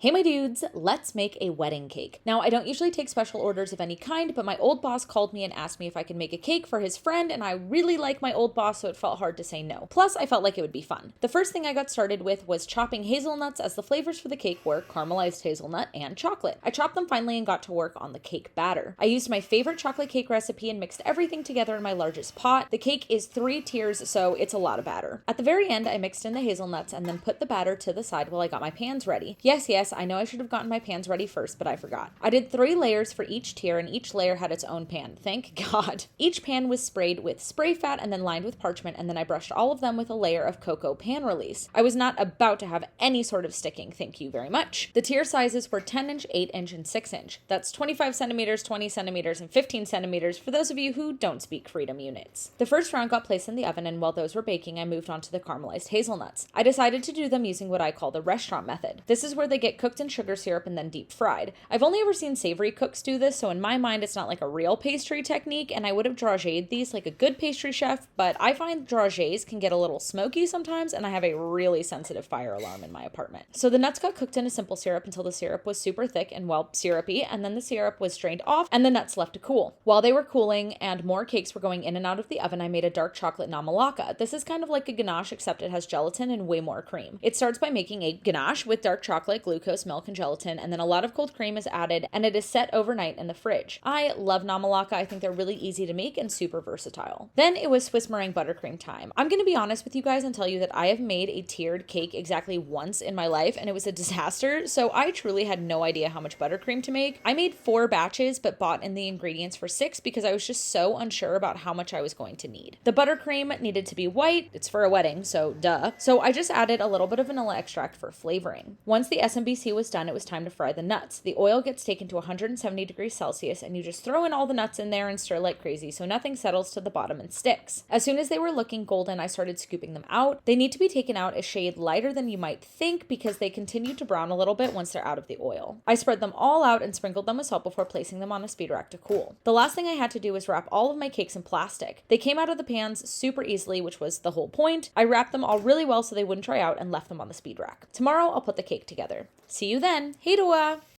Hey my dudes, let's make a wedding cake. Now, I don't usually take special orders of any kind, but my old boss called me and asked me if I could make a cake for his friend, and I really like my old boss, so it felt hard to say no. Plus, I felt like it would be fun. The first thing I got started with was chopping hazelnuts, as the flavors for the cake were caramelized hazelnut and chocolate. I chopped them finely and got to work on the cake batter. I used my favorite chocolate cake recipe and mixed everything together in my largest pot. The cake is 3 tiers, so it's a lot of batter. At the very end, I mixed in the hazelnuts and then put the batter to the side while I got my pans ready. Yes, I know I should have gotten my pans ready first, but I forgot. I did 3 layers for each tier, and each layer had its own pan. Thank God. Each pan was sprayed with spray fat and then lined with parchment, and then I brushed all of them with a layer of cocoa pan release. I was not about to have any sort of sticking, thank you very much. The tier sizes were 10-inch, 8-inch, and 6-inch. That's 25 centimeters, 20 centimeters, and 15 centimeters for those of you who don't speak freedom units. The first round got placed in the oven, and while those were baking, I moved on to the caramelized hazelnuts. I decided to do them using what I call the restaurant method. This is where they get cooked in sugar syrup and then deep fried. I've only ever seen savory cooks do this, so in my mind it's not like a real pastry technique, and I would have drageed these like a good pastry chef, but I find dragees can get a little smoky sometimes, and I have a really sensitive fire alarm in my apartment. So the nuts got cooked in a simple syrup until the syrup was super thick and well syrupy, and then the syrup was strained off and the nuts left to cool. While they were cooling and more cakes were going in and out of the oven, I made a dark chocolate namalaka. This is kind of like a ganache, except it has gelatin and way more cream. It starts by making a ganache with dark chocolate, glucose, milk, and gelatin, and then a lot of cold cream is added, and it is set overnight in the fridge. I love namalaka. I think they're really easy to make and super versatile. Then it was Swiss meringue buttercream time. I'm going to be honest with you guys and tell you that I have made a tiered cake exactly once in my life, and it was a disaster, so I truly had no idea how much buttercream to make. I made 4 batches, but bought in the ingredients for 6 because I was just so unsure about how much I was going to need. The buttercream needed to be white. It's for a wedding, so duh. So I just added a little bit of vanilla extract for flavoring. Once the SMBC was done, it was time to fry the nuts. The oil gets taken to 170 degrees Celsius, and you just throw in all the nuts in there and stir like crazy so nothing settles to the bottom and sticks. As soon as they were looking golden, I started scooping them out. They need to be taken out a shade lighter than you might think because they continue to brown a little bit once they're out of the oil. I spread them all out and sprinkled them with salt before placing them on a speed rack to cool. The last thing I had to do was wrap all of my cakes in plastic. They came out of the pans super easily, which was the whole point. I wrapped them all really well so they wouldn't dry out and left them on the speed rack. Tomorrow, I'll put the cake together. See you then. Hei då!